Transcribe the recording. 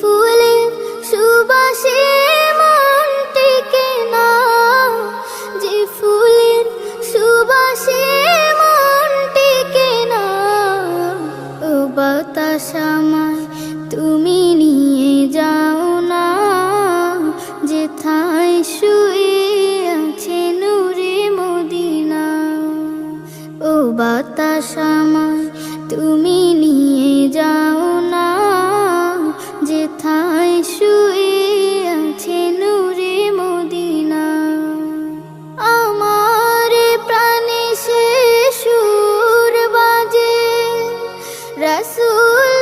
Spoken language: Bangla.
ফুলের সুবাসে মন টেকে না, যে ফুলের সুবাসে মন টেকে না। ও বাতাস আমায় তুমি নিয়ে যাও না, যেথায় শুয়ে আছে নূরে মদিনা। ও বাতাস আমায় তুমি নিয়ে যাও না, যেথায় শুয়ে আছে নূরে মদিনা। আমার প্রাণে সে সুর বাজে, রাসূল